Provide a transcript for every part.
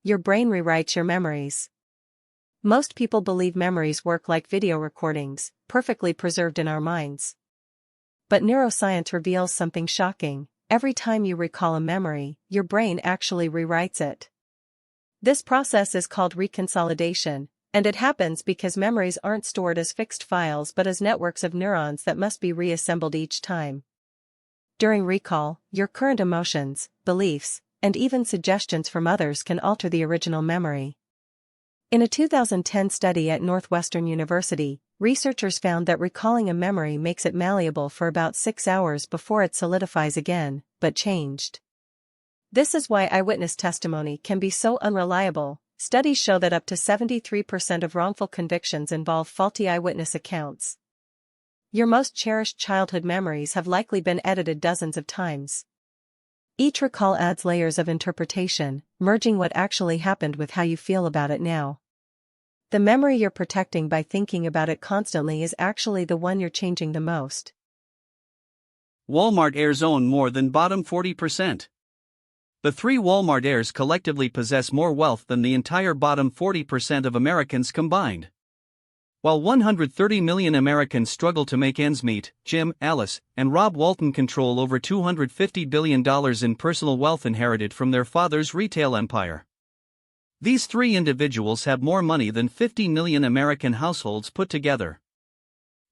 your brain rewrites your memories. Most people believe memories work like video recordings, perfectly preserved in our minds. But neuroscience reveals something shocking. Every time you recall a memory, your brain actually rewrites it. This process is called reconsolidation, and it happens because memories aren't stored as fixed files but as networks of neurons that must be reassembled each time. During recall, your current emotions, beliefs, and even suggestions from others can alter the original memory. In a 2010 study at Northwestern University, researchers found that recalling a memory makes it malleable for about 6 hours before it solidifies again, but changed. This is why eyewitness testimony can be so unreliable. Studies show that up to 73% of wrongful convictions involve faulty eyewitness accounts. Your most cherished childhood memories have likely been edited dozens of times. Each recall adds layers of interpretation, merging what actually happened with how you feel about it now. The memory you're protecting by thinking about it constantly is actually the one you're changing the most. Walmart heirs own more than bottom 40%. The three Walmart heirs collectively possess more wealth than the entire bottom 40% of Americans combined. While 130 million Americans struggle to make ends meet, Jim, Alice, and Rob Walton control over $250 billion in personal wealth inherited from their father's retail empire. These three individuals have more money than 50 million American households put together.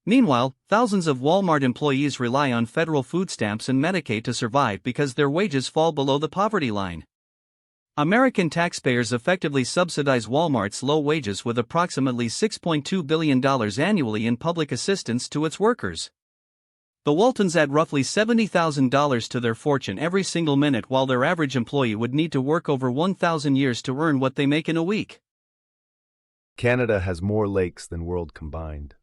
Meanwhile, thousands of Walmart employees rely on federal food stamps and Medicaid to survive because their wages fall below the poverty line. American taxpayers effectively subsidize Walmart's low wages with approximately $6.2 billion annually in public assistance to its workers. The Waltons add roughly $70,000 to their fortune every single minute, while their average employee would need to work over 1,000 years to earn what they make in a week. Canada has more lakes than world combined.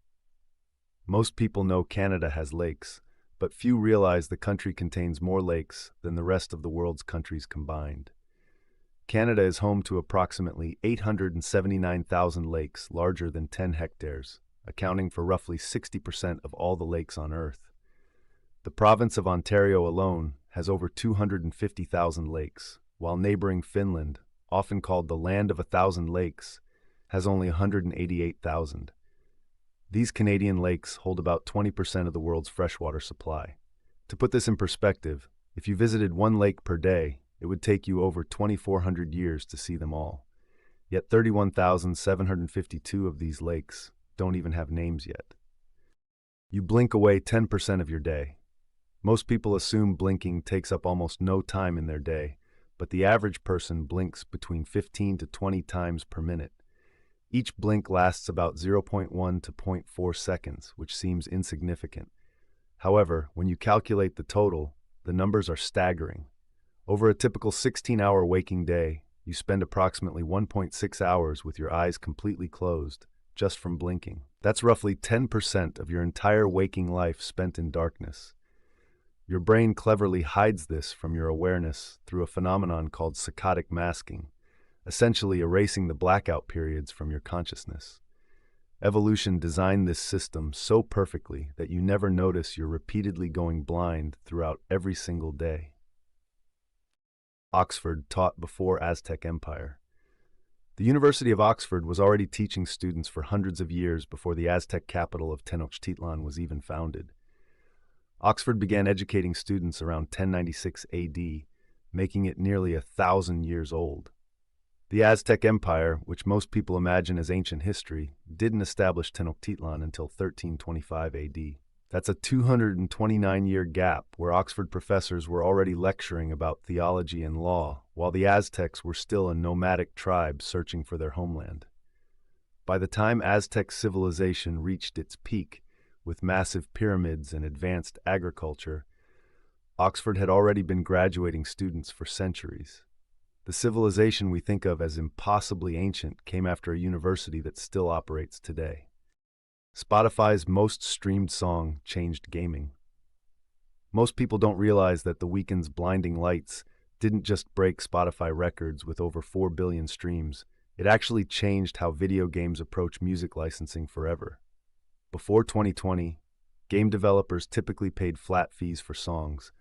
Most people know Canada has lakes, but few realize the country contains more lakes than the rest of the world's countries combined. Canada is home to approximately 879,000 lakes larger than 10 hectares, accounting for roughly 60% of all the lakes on Earth. The province of Ontario alone has over 250,000 lakes, while neighboring Finland, often called the Land of 1,000 Lakes, has only 188,000. These Canadian lakes hold about 20% of the world's freshwater supply. To put this in perspective, if you visited one lake per day, it would take you over 2,400 years to see them all. Yet 31,752 of these lakes don't even have names yet. You blink away 10% of your day. Most people assume blinking takes up almost no time in their day, but the average person blinks between 15 to 20 times per minute. Each blink lasts about 0.1 to 0.4 seconds, which seems insignificant. However, when you calculate the total, the numbers are staggering. Over a typical 16-hour waking day, you spend approximately 1.6 hours with your eyes completely closed, just from blinking. That's roughly 10% of your entire waking life spent in darkness. Your brain cleverly hides this from your awareness through a phenomenon called saccadic masking, essentially erasing the blackout periods from your consciousness. Evolution designed this system so perfectly that you never notice you're repeatedly going blind throughout every single day. Oxford taught before Aztec Empire. The University of Oxford was already teaching students for hundreds of years before the Aztec capital of Tenochtitlan was even founded. Oxford began educating students around 1096 AD, making it nearly 1,000 years old. The Aztec Empire, which most people imagine as ancient history, didn't establish Tenochtitlan until 1325 AD. That's a 229-year gap where Oxford professors were already lecturing about theology and law, while the Aztecs were still a nomadic tribe searching for their homeland. By the time Aztec civilization reached its peak, with massive pyramids and advanced agriculture, Oxford had already been graduating students for centuries. The civilization we think of as impossibly ancient came after a university that still operates today. Spotify's most streamed song changed gaming. Most people don't realize that The Weeknd's Blinding Lights didn't just break Spotify records with over 4 billion streams, it actually changed how video games approach music licensing forever. Before 2020, game developers typically paid flat fees for songs,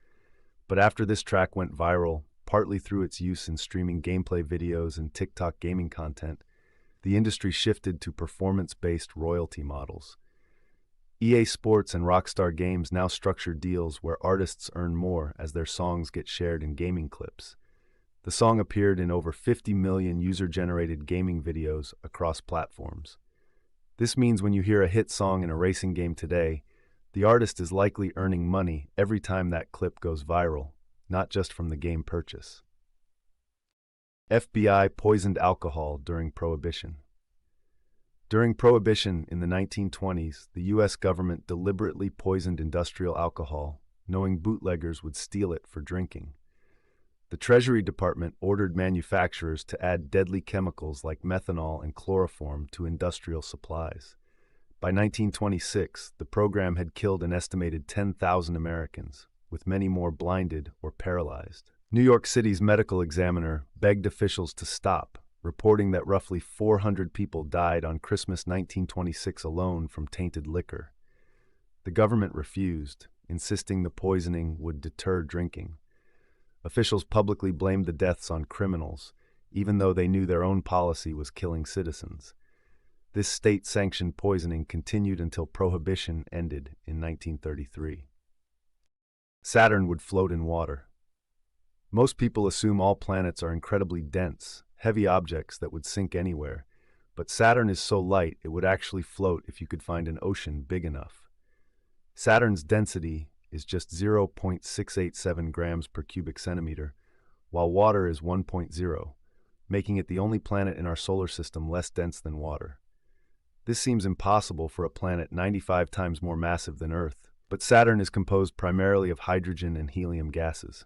but after this track went viral, partly through its use in streaming gameplay videos and TikTok gaming content, the industry shifted to performance-based royalty models. EA Sports and Rockstar Games now structure deals where artists earn more as their songs get shared in gaming clips. The song appeared in over 50 million user-generated gaming videos across platforms. This means when you hear a hit song in a racing game today, the artist is likely earning money every time that clip goes viral, not just from the game purchase. FBI poisoned alcohol during Prohibition. During Prohibition in the 1920s, the U.S. government deliberately poisoned industrial alcohol, knowing bootleggers would steal it for drinking. The Treasury Department ordered manufacturers to add deadly chemicals like methanol and chloroform to industrial supplies. By 1926, the program had killed an estimated 10,000 Americans, with many more blinded or paralyzed. New York City's medical examiner begged officials to stop, reporting that roughly 400 people died on Christmas 1926 alone from tainted liquor. The government refused, insisting the poisoning would deter drinking. Officials publicly blamed the deaths on criminals, even though they knew their own policy was killing citizens. This state-sanctioned poisoning continued until Prohibition ended in 1933. Saturn would float in water. Most people assume all planets are incredibly dense, heavy objects that would sink anywhere, but Saturn is so light it would actually float if you could find an ocean big enough. Saturn's density is just 0.687 grams per cubic centimeter, while water is 1.0, making it the only planet in our solar system less dense than water. This seems impossible for a planet 95 times more massive than Earth, but Saturn is composed primarily of hydrogen and helium gases.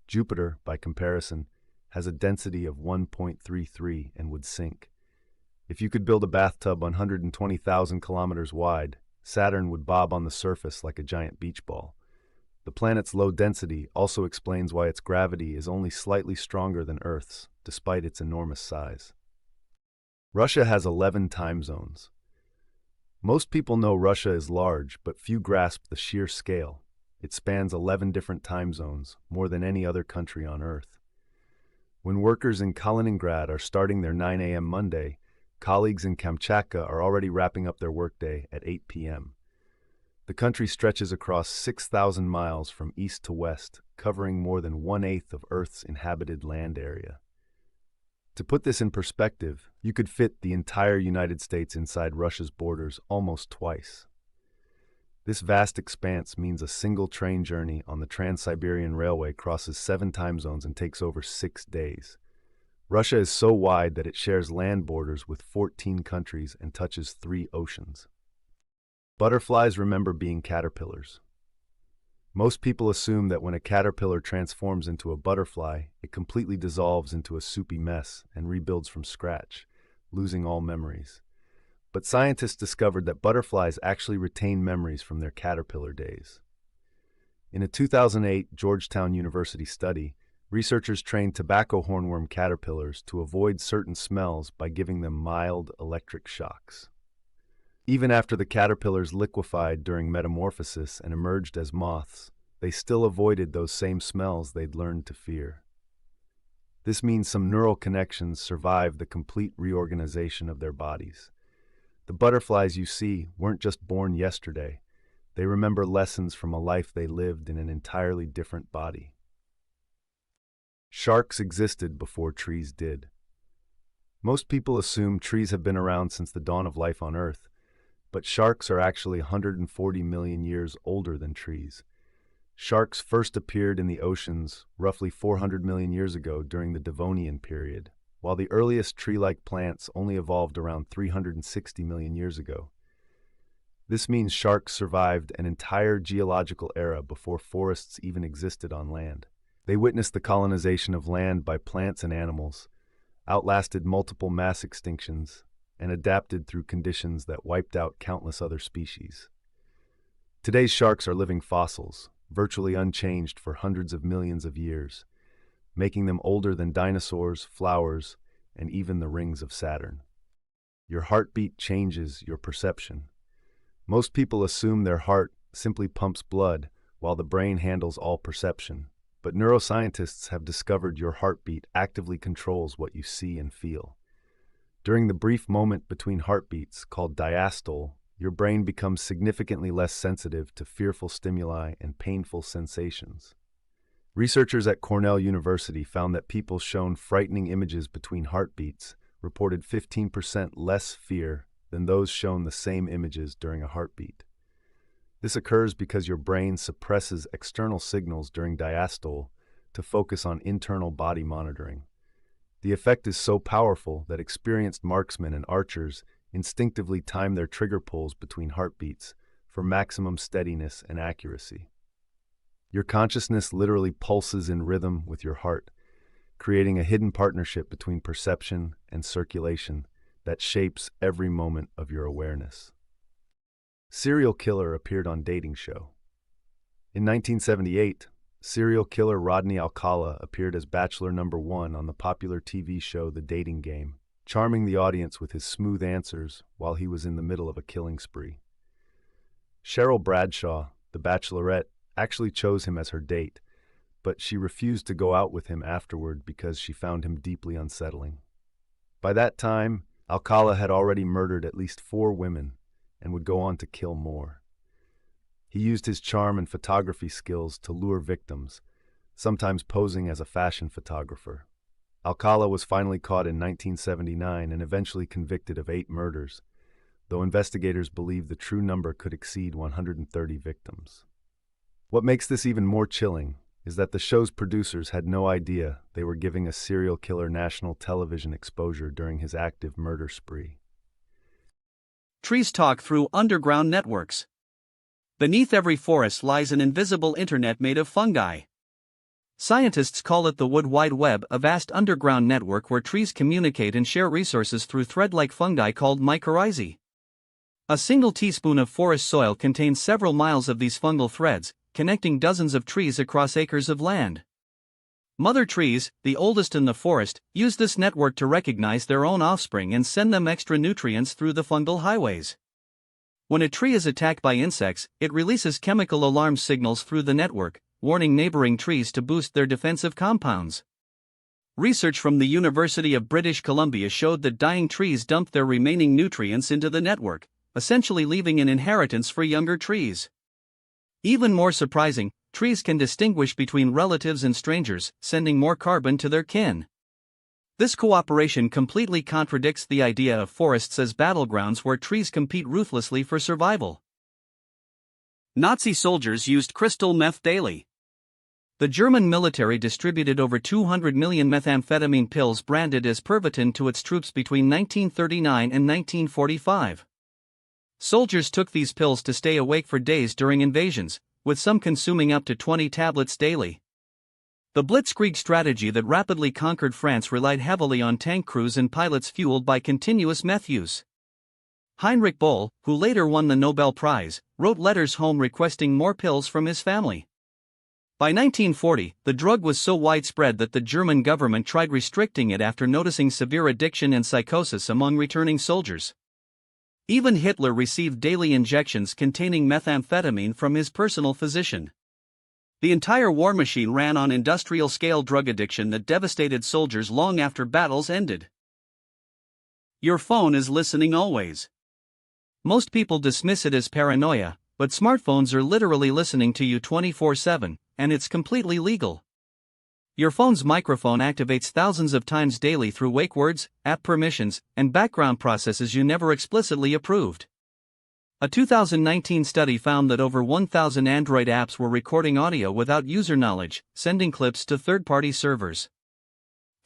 Jupiter, by comparison, has a density of 1.33 and would sink. If you could build a bathtub 120,000 kilometers wide, Saturn would bob on the surface like a giant beach ball. The planet's low density also explains why its gravity is only slightly stronger than Earth's, despite its enormous size. Russia has 11 time zones. Most people know Russia is large, but few grasp the sheer scale. It spans 11 different time zones, more than any other country on Earth. When workers in Kaliningrad are starting their 9 a.m. Monday, colleagues in Kamchatka are already wrapping up their workday at 8 p.m. The country stretches across 6,000 miles from east to west, covering more than 1/8 of Earth's inhabited land area. To put this in perspective, you could fit the entire United States inside Russia's borders almost twice. This vast expanse means a single train journey on the Trans-Siberian Railway crosses 7 time zones and takes over 6 days. Russia is so wide that it shares land borders with 14 countries and touches 3 oceans. Butterflies remember being caterpillars. Most people assume that when a caterpillar transforms into a butterfly, it completely dissolves into a soupy mess and rebuilds from scratch, losing all memories. But scientists discovered that butterflies actually retain memories from their caterpillar days. In a 2008 Georgetown University study, researchers trained tobacco hornworm caterpillars to avoid certain smells by giving them mild electric shocks. Even after the caterpillars liquefied during metamorphosis and emerged as moths, they still avoided those same smells they'd learned to fear. This means some neural connections survived the complete reorganization of their bodies. The butterflies you see weren't just born yesterday. They remember lessons from a life they lived in an entirely different body. Sharks existed before trees did. Most people assume trees have been around since the dawn of life on Earth, but sharks are actually 140 million years older than trees. Sharks first appeared in the oceans roughly 400 million years ago during the Devonian period, while the earliest tree-like plants only evolved around 360 million years ago. This means sharks survived an entire geological era before forests even existed on land. They witnessed the colonization of land by plants and animals, outlasted multiple mass extinctions, and adapted through conditions that wiped out countless other species. Today's sharks are living fossils, virtually unchanged for hundreds of millions of years, making them older than dinosaurs, flowers, and even the rings of Saturn. Your heartbeat changes your perception. Most people assume their heart simply pumps blood while the brain handles all perception, but neuroscientists have discovered your heartbeat actively controls what you see and feel. During the brief moment between heartbeats, called diastole, your brain becomes significantly less sensitive to fearful stimuli and painful sensations. Researchers at Cornell University found that people shown frightening images between heartbeats reported 15% less fear than those shown the same images during a heartbeat. This occurs because your brain suppresses external signals during diastole to focus on internal body monitoring. The effect is so powerful that experienced marksmen and archers instinctively time their trigger pulls between heartbeats for maximum steadiness and accuracy. Your consciousness literally pulses in rhythm with your heart, creating a hidden partnership between perception and circulation that shapes every moment of your awareness. Serial killer appeared on dating show. In 1978, serial killer Rodney Alcala appeared as Bachelor number 1 on the popular TV show The Dating Game, charming the audience with his smooth answers while he was in the middle of a killing spree. Cheryl Bradshaw, the Bachelorette, actually chose him as her date, but she refused to go out with him afterward because she found him deeply unsettling. By that time, Alcala had already murdered at least 4 women and would go on to kill more. He used his charm and photography skills to lure victims, sometimes posing as a fashion photographer. Alcala was finally caught in 1979 and eventually convicted of 8 murders, though investigators believe the true number could exceed 130 victims. What makes this even more chilling is that the show's producers had no idea they were giving a serial killer national television exposure during his active murder spree. Trees talk through underground networks. Beneath every forest lies an invisible internet made of fungi. Scientists call it the Wood Wide Web, a vast underground network where trees communicate and share resources through thread-like fungi called mycorrhizae. A single teaspoon of forest soil contains several miles of these fungal threads, connecting dozens of trees across acres of land. Mother trees, the oldest in the forest, use this network to recognize their own offspring and send them extra nutrients through the fungal highways. When a tree is attacked by insects, it releases chemical alarm signals through the network, warning neighboring trees to boost their defensive compounds. Research from the University of British Columbia showed that dying trees dump their remaining nutrients into the network, essentially leaving an inheritance for younger trees. Even more surprising, trees can distinguish between relatives and strangers, sending more carbon to their kin. This cooperation completely contradicts the idea of forests as battlegrounds where trees compete ruthlessly for survival. Nazi soldiers used crystal meth daily. The German military distributed over 200 million methamphetamine pills branded as Pervitin to its troops between 1939 and 1945. Soldiers took these pills to stay awake for days during invasions, with some consuming up to 20 tablets daily. The Blitzkrieg strategy that rapidly conquered France relied heavily on tank crews and pilots fueled by continuous meth use. Heinrich Böll, who later won the Nobel Prize, wrote letters home requesting more pills from his family. By 1940, the drug was so widespread that the German government tried restricting it after noticing severe addiction and psychosis among returning soldiers. Even Hitler received daily injections containing methamphetamine from his personal physician. The entire war machine ran on industrial-scale drug addiction that devastated soldiers long after battles ended. Your phone is listening always. Most people dismiss it as paranoia, but smartphones are literally listening to you 24/7, and it's completely legal. Your phone's microphone activates thousands of times daily through wake words, app permissions, and background processes you never explicitly approved. A 2019 study found that over 1,000 Android apps were recording audio without user knowledge, sending clips to third-party servers.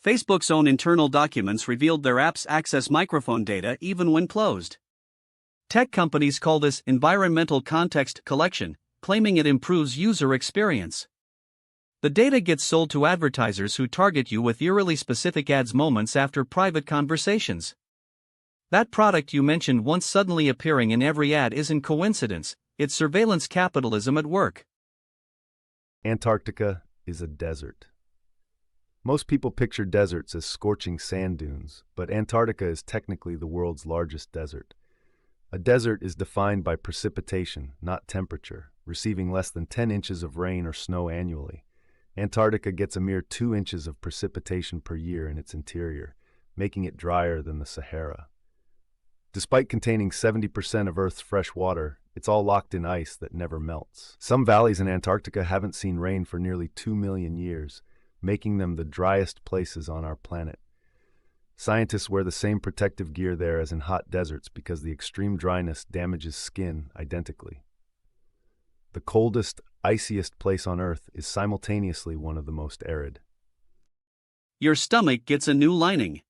Facebook's own internal documents revealed their apps access microphone data even when closed. Tech companies call this environmental context collection, claiming it improves user experience. The data gets sold to advertisers who target you with eerily specific ads moments after private conversations. That product you mentioned once suddenly appearing in every ad isn't coincidence, it's surveillance capitalism at work. Antarctica is a desert. Most people picture deserts as scorching sand dunes, but Antarctica is technically the world's largest desert. A desert is defined by precipitation, not temperature, receiving less than 10 inches of rain or snow annually. Antarctica gets a mere 2 inches of precipitation per year in its interior, making it drier than the Sahara. Despite containing 70% of Earth's fresh water, it's all locked in ice that never melts. Some valleys in Antarctica haven't seen rain for nearly 2 million years, making them the driest places on our planet. Scientists wear the same protective gear there as in hot deserts because the extreme dryness damages skin identically. The coldest, iciest place on Earth is simultaneously one of the most arid. Your stomach gets a new lining.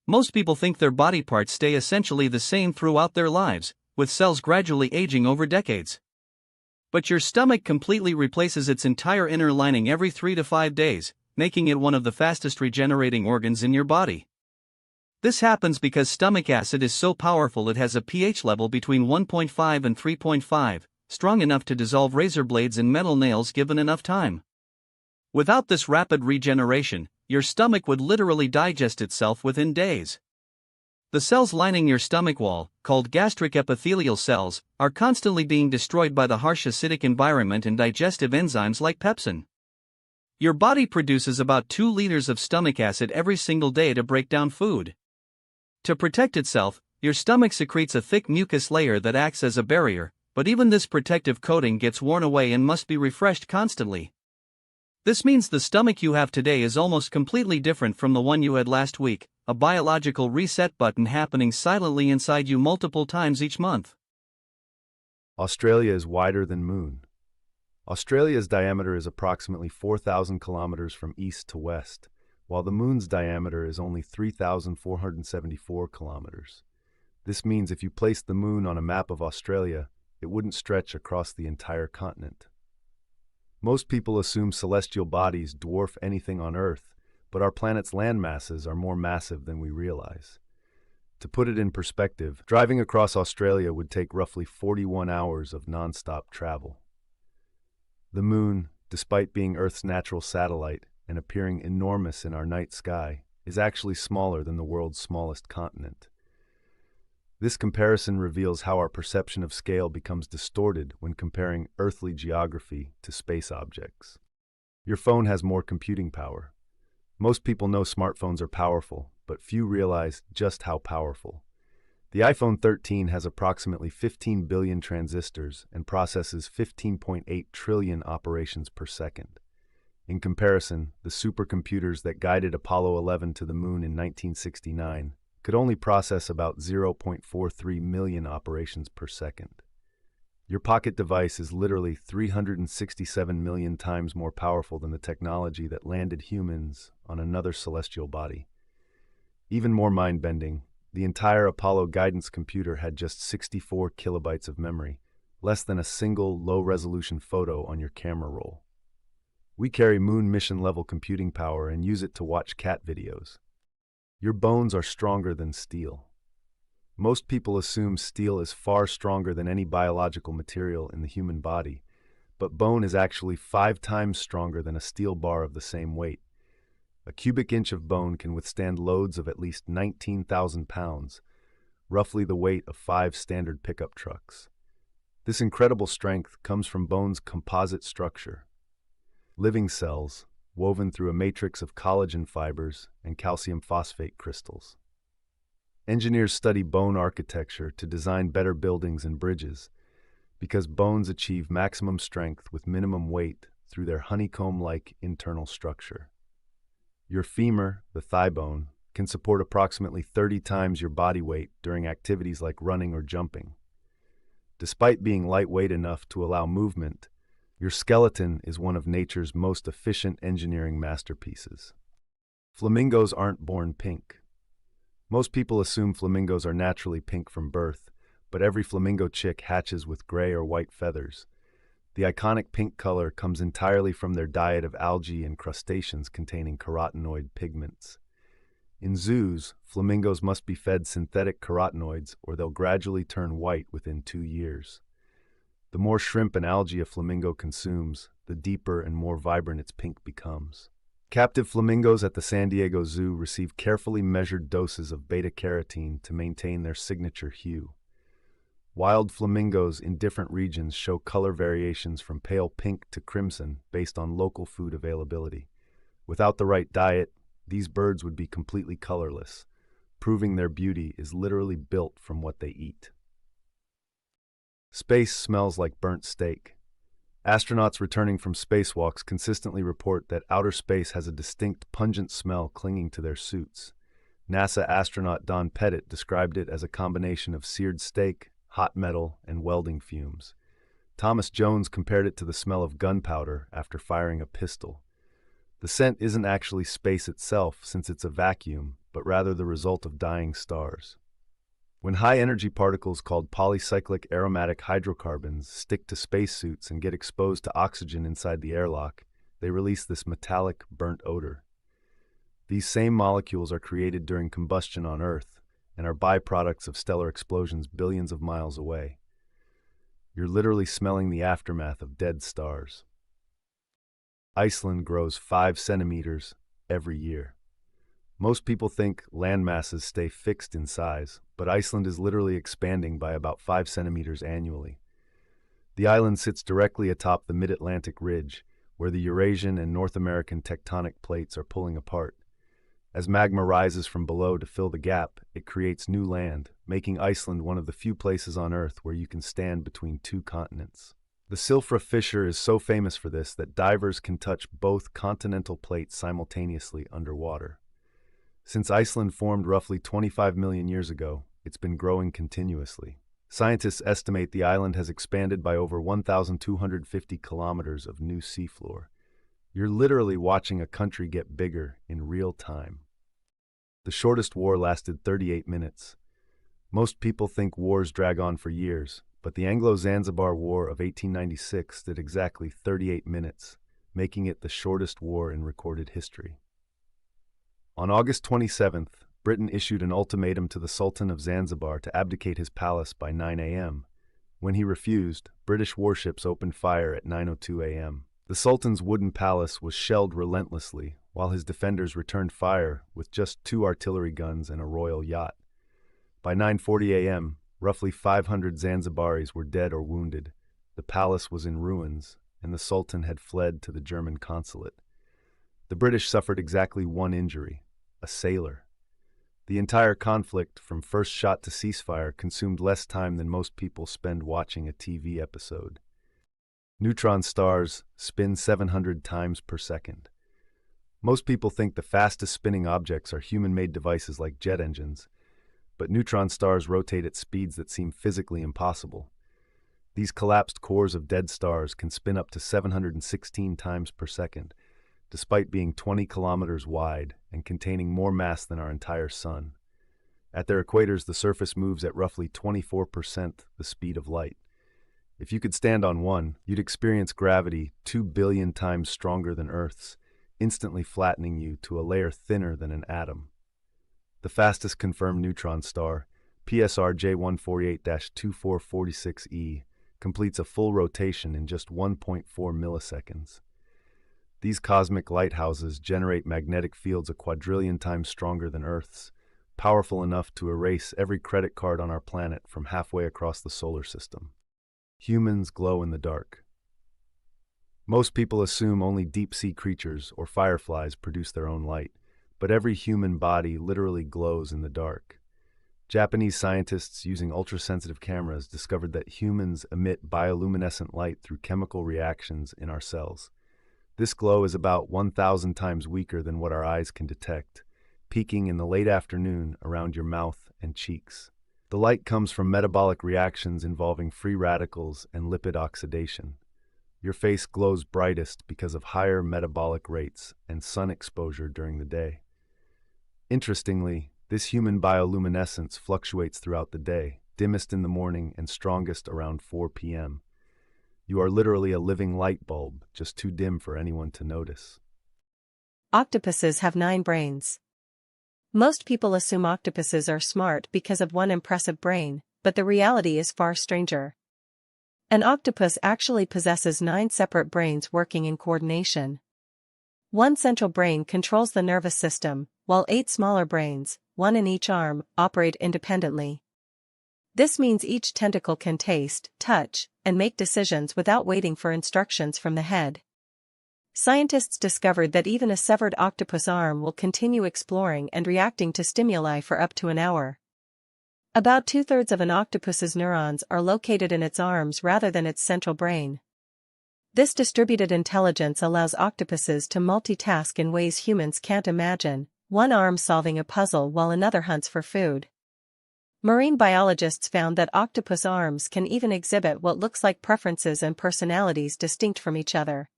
Most people think their body parts stay essentially the same throughout their lives, with cells gradually aging over decades. But your stomach completely replaces its entire inner lining every 3 to 5 days, making it one of the fastest regenerating organs in your body. This happens because stomach acid is so powerful it has a pH level between 1.5 and 3.5, strong enough to dissolve razor blades and metal nails given enough time. Without this rapid regeneration, your stomach would literally digest itself within days. The cells lining your stomach wall, called gastric epithelial cells, are constantly being destroyed by the harsh acidic environment and digestive enzymes like pepsin. Your body produces about 2 liters of stomach acid every single day to break down food. To protect itself, your stomach secretes a thick mucus layer that acts as a barrier, but even this protective coating gets worn away and must be refreshed constantly. This means the stomach you have today is almost completely different from the one you had last week, a biological reset button happening silently inside you multiple times each month. Australia is wider than Moon. Australia's diameter is approximately 4,000 kilometers from east to west, while the Moon's diameter is only 3,474 kilometers. This means if you placed the Moon on a map of Australia, it wouldn't stretch across the entire continent. Most people assume celestial bodies dwarf anything on Earth, but our planet's land masses are more massive than we realize. To put it in perspective, driving across Australia would take roughly 41 hours of non-stop travel. The Moon, despite being Earth's natural satellite and appearing enormous in our night sky, is actually smaller than the world's smallest continent. This comparison reveals how our perception of scale becomes distorted when comparing earthly geography to space objects. Your phone has more computing power. Most people know smartphones are powerful, but few realize just how powerful. The iPhone 13 has approximately 15 billion transistors and processes 15.8 trillion operations per second. In comparison, the supercomputers that guided Apollo 11 to the Moon in 1969 could only process about 0.43 million operations per second. Your pocket device is literally 367 million times more powerful than the technology that landed humans on another celestial body. Even more mind-bending, the entire Apollo guidance computer had just 64 kilobytes of memory, less than a single low-resolution photo on your camera roll. We carry Moon mission-level computing power and use it to watch cat videos. Your bones are stronger than steel. Most people assume steel is far stronger than any biological material in the human body, but bone is actually 5 times stronger than a steel bar of the same weight. A cubic inch of bone can withstand loads of at least 19,000 pounds, roughly the weight of 5 standard pickup trucks. This incredible strength comes from bone's composite structure. Living cells, woven through a matrix of collagen fibers and calcium phosphate crystals. Engineers study bone architecture to design better buildings and bridges, because bones achieve maximum strength with minimum weight through their honeycomb-like internal structure. Your femur, the thigh bone, can support approximately 30 times your body weight during activities like running or jumping. Despite being lightweight enough to allow movement, your skeleton is one of nature's most efficient engineering masterpieces. Flamingos aren't born pink. Most people assume flamingos are naturally pink from birth, but every flamingo chick hatches with gray or white feathers. The iconic pink color comes entirely from their diet of algae and crustaceans containing carotenoid pigments. In zoos, flamingos must be fed synthetic carotenoids or they'll gradually turn white within 2 years. The more shrimp and algae a flamingo consumes, the deeper and more vibrant its pink becomes. Captive flamingos at the San Diego Zoo receive carefully measured doses of beta-carotene to maintain their signature hue. Wild flamingos in different regions show color variations from pale pink to crimson based on local food availability. Without the right diet, these birds would be completely colorless, proving their beauty is literally built from what they eat. Space smells like burnt steak. Astronauts returning from spacewalks consistently report that outer space has a distinct, pungent smell clinging to their suits. NASA astronaut Don Pettit described it as a combination of seared steak, hot metal, and welding fumes. Thomas Jones compared it to the smell of gunpowder after firing a pistol. The scent isn't actually space itself, since it's a vacuum, but rather the result of dying stars. When high-energy particles called polycyclic aromatic hydrocarbons stick to spacesuits and get exposed to oxygen inside the airlock, they release this metallic, burnt odor. These same molecules are created during combustion on Earth and are byproducts of stellar explosions billions of miles away. You're literally smelling the aftermath of dead stars. Iceland grows 5 centimeters every year. Most people think land masses stay fixed in size, but Iceland is literally expanding by about 5 centimeters annually. The island sits directly atop the Mid-Atlantic Ridge, where the Eurasian and North American tectonic plates are pulling apart. As magma rises from below to fill the gap, it creates new land, making Iceland one of the few places on Earth where you can stand between two continents. The Silfra Fissure is so famous for this that divers can touch both continental plates simultaneously underwater. Since Iceland formed roughly 25 million years ago, it's been growing continuously. Scientists estimate the island has expanded by over 1,250 kilometers of new seafloor. You're literally watching a country get bigger in real time. The shortest war lasted 38 minutes. Most people think wars drag on for years, but the Anglo-Zanzibar War of 1896 did exactly 38 minutes, making it the shortest war in recorded history. On August 27th, Britain issued an ultimatum to the Sultan of Zanzibar to abdicate his palace by 9 a.m. When he refused, British warships opened fire at 9:02 a.m. The Sultan's wooden palace was shelled relentlessly, while his defenders returned fire with just 2 artillery guns and a royal yacht. By 9:40 a.m., roughly 500 Zanzibaris were dead or wounded. The palace was in ruins, and the Sultan had fled to the German consulate. The British suffered exactly one injury: a sailor. The entire conflict, from first shot to ceasefire, consumed less time than most people spend watching a TV episode. Neutron stars spin 700 times per second. Most people think the fastest spinning objects are human-made devices like jet engines, but neutron stars rotate at speeds that seem physically impossible. These collapsed cores of dead stars can spin up to 716 times per second, despite being 20 kilometers wide and containing more mass than our entire sun. At their equators, the surface moves at roughly 24% the speed of light. If you could stand on one, you'd experience gravity 2 billion times stronger than Earth's, instantly flattening you to a layer thinner than an atom. The fastest confirmed neutron star, PSR J148-2446e, completes a full rotation in just 1.4 milliseconds. These cosmic lighthouses generate magnetic fields a quadrillion times stronger than Earth's, powerful enough to erase every credit card on our planet from halfway across the solar system. Humans glow in the dark. Most people assume only deep-sea creatures or fireflies produce their own light, but every human body literally glows in the dark. Japanese scientists using ultra-sensitive cameras discovered that humans emit bioluminescent light through chemical reactions in our cells. This glow is about 1,000 times weaker than what our eyes can detect, peaking in the late afternoon around your mouth and cheeks. The light comes from metabolic reactions involving free radicals and lipid oxidation. Your face glows brightest because of higher metabolic rates and sun exposure during the day. Interestingly, this human bioluminescence fluctuates throughout the day, dimmest in the morning and strongest around 4 p.m. You are literally a living light bulb, just too dim for anyone to notice. Octopuses have 9 brains. Most people assume octopuses are smart because of one impressive brain, but the reality is far stranger. An octopus actually possesses 9 separate brains working in coordination. One central brain controls the nervous system, while 8 smaller brains, one in each arm, operate independently. This means each tentacle can taste, touch, and make decisions without waiting for instructions from the head. Scientists discovered that even a severed octopus arm will continue exploring and reacting to stimuli for up to an hour. About 2/3 of an octopus's neurons are located in its arms rather than its central brain. This distributed intelligence allows octopuses to multitask in ways humans can't imagine, one arm solving a puzzle while another hunts for food. Marine biologists found that octopus arms can even exhibit what looks like preferences and personalities distinct from each other.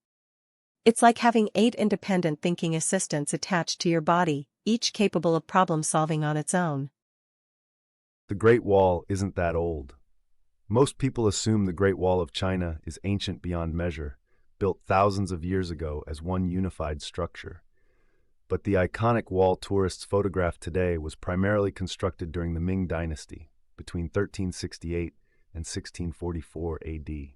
It's like having 8 independent thinking assistants attached to your body, each capable of problem solving on its own. The Great Wall isn't that old. Most people assume the Great Wall of China is ancient beyond measure, built thousands of years ago as one unified structure. But the iconic wall tourists photograph today was primarily constructed during the Ming Dynasty, between 1368 and 1644 AD.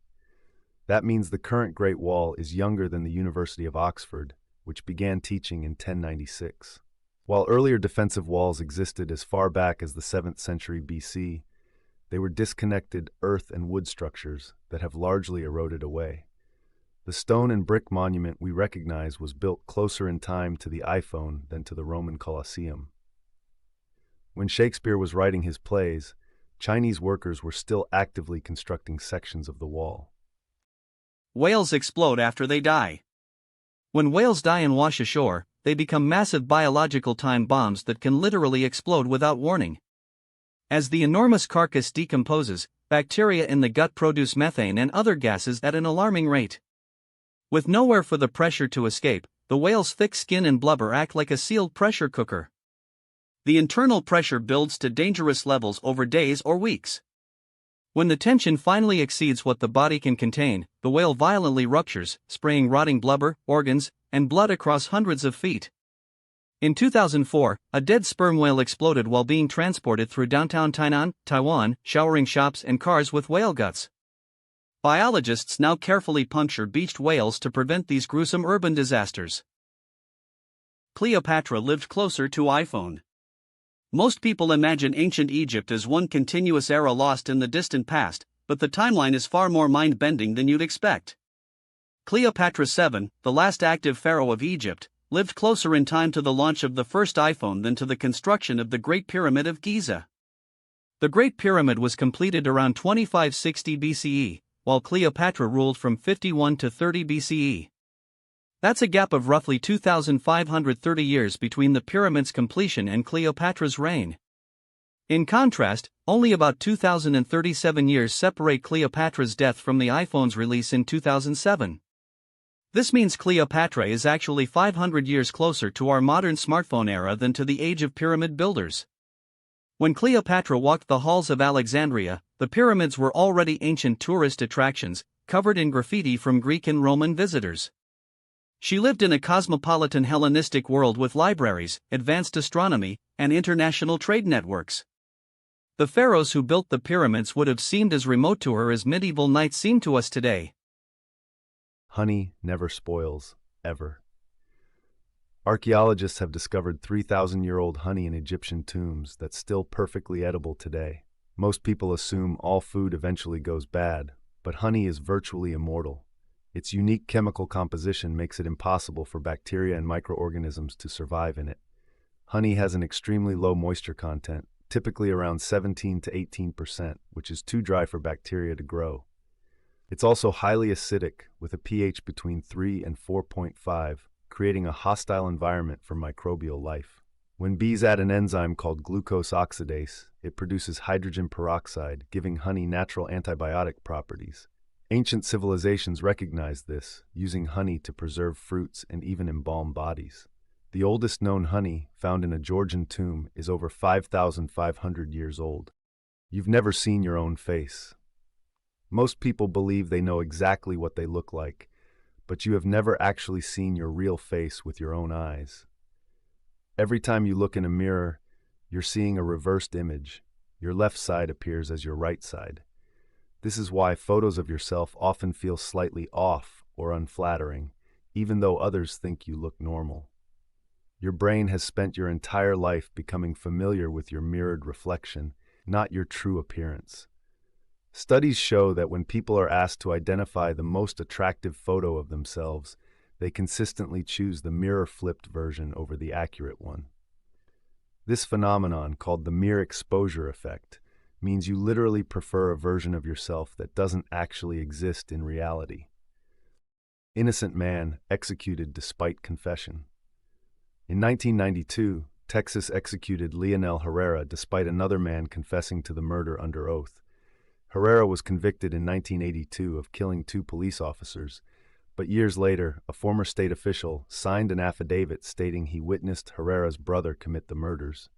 That means the current Great Wall is younger than the University of Oxford, which began teaching in 1096. While earlier defensive walls existed as far back as the 7th century BC, they were disconnected earth and wood structures that have largely eroded away. The stone and brick monument we recognize was built closer in time to the iPhone than to the Roman Colosseum. When Shakespeare was writing his plays, Chinese workers were still actively constructing sections of the wall. Whales explode after they die. When whales die and wash ashore, they become massive biological time bombs that can literally explode without warning. As the enormous carcass decomposes, bacteria in the gut produce methane and other gases at an alarming rate. With nowhere for the pressure to escape, the whale's thick skin and blubber act like a sealed pressure cooker. The internal pressure builds to dangerous levels over days or weeks. When the tension finally exceeds what the body can contain, the whale violently ruptures, spraying rotting blubber, organs, and blood across hundreds of feet. In 2004, a dead sperm whale exploded while being transported through downtown Tainan, Taiwan, showering shops and cars with whale guts. Biologists now carefully puncture beached whales to prevent these gruesome urban disasters. Cleopatra lived closer to iPhone. Most people imagine ancient Egypt as one continuous era lost in the distant past, but the timeline is far more mind-bending than you'd expect. Cleopatra VII, the last active pharaoh of Egypt, lived closer in time to the launch of the first iPhone than to the construction of the Great Pyramid of Giza. The Great Pyramid was completed around 2560 BCE, while Cleopatra ruled from 51 to 30 BCE. That's a gap of roughly 2,530 years between the pyramid's completion and Cleopatra's reign. In contrast, only about 2,037 years separate Cleopatra's death from the iPhone's release in 2007. This means Cleopatra is actually 500 years closer to our modern smartphone era than to the age of pyramid builders. When Cleopatra walked the halls of Alexandria, the pyramids were already ancient tourist attractions, covered in graffiti from Greek and Roman visitors. She lived in a cosmopolitan Hellenistic world with libraries, advanced astronomy, and international trade networks. The pharaohs who built the pyramids would have seemed as remote to her as medieval knights seem to us today. Honey never spoils, ever. Archaeologists have discovered 3,000-year-old honey in Egyptian tombs that's still perfectly edible today. Most people assume all food eventually goes bad, but honey is virtually immortal. Its unique chemical composition makes it impossible for bacteria and microorganisms to survive in it. Honey has an extremely low moisture content, typically around 17 to 18%, which is too dry for bacteria to grow. It's also highly acidic, with a pH between 3 and 4.5, creating a hostile environment for microbial life. When bees add an enzyme called glucose oxidase, it produces hydrogen peroxide, giving honey natural antibiotic properties. Ancient civilizations recognized this, using honey to preserve fruits and even embalm bodies. The oldest known honey, found in a Georgian tomb, is over 5,500 years old. You've never seen your own face. Most people believe they know exactly what they look like, but you have never actually seen your real face with your own eyes. Every time you look in a mirror, you're seeing a reversed image. Your left side appears as your right side. This is why photos of yourself often feel slightly off or unflattering, even though others think you look normal. Your brain has spent your entire life becoming familiar with your mirrored reflection, not your true appearance. Studies show that when people are asked to identify the most attractive photo of themselves, they consistently choose the mirror-flipped version over the accurate one. This phenomenon, called the mere exposure effect, means you literally prefer a version of yourself that doesn't actually exist in reality. Innocent man executed despite confession. In 1992, Texas executed Leonel Herrera despite another man confessing to the murder under oath. Herrera was convicted in 1982 of killing 2 police officers, but years later, a former state official signed an affidavit stating he witnessed Herrera's brother commit the murders.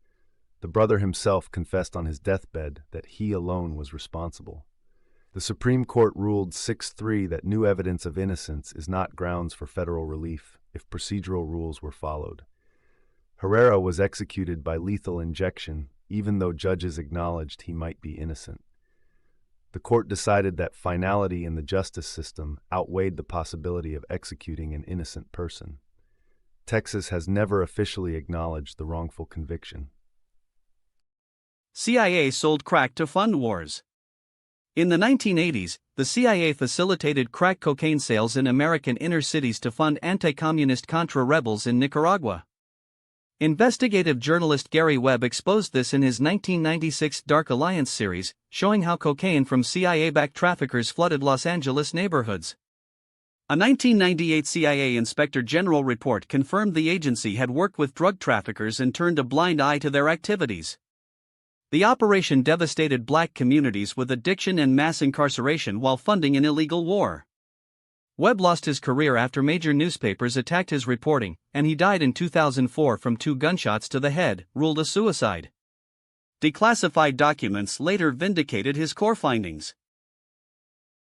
The brother himself confessed on his deathbed that he alone was responsible. The Supreme Court ruled 6-3 that new evidence of innocence is not grounds for federal relief if procedural rules were followed. Herrera was executed by lethal injection, even though judges acknowledged he might be innocent. The court decided that finality in the justice system outweighed the possibility of executing an innocent person. Texas has never officially acknowledged the wrongful conviction. CIA sold crack to fund wars. In the 1980s, the CIA facilitated crack cocaine sales in American inner cities to fund anti-communist Contra rebels in Nicaragua. Investigative journalist Gary Webb exposed this in his 1996 Dark Alliance series, showing how cocaine from CIA-backed traffickers flooded Los Angeles neighborhoods. A 1998 CIA Inspector General report confirmed the agency had worked with drug traffickers and turned a blind eye to their activities. The operation devastated black communities with addiction and mass incarceration while funding an illegal war. Webb lost his career after major newspapers attacked his reporting, and he died in 2004 from 2 gunshots to the head, ruled a suicide. Declassified documents later vindicated his core findings.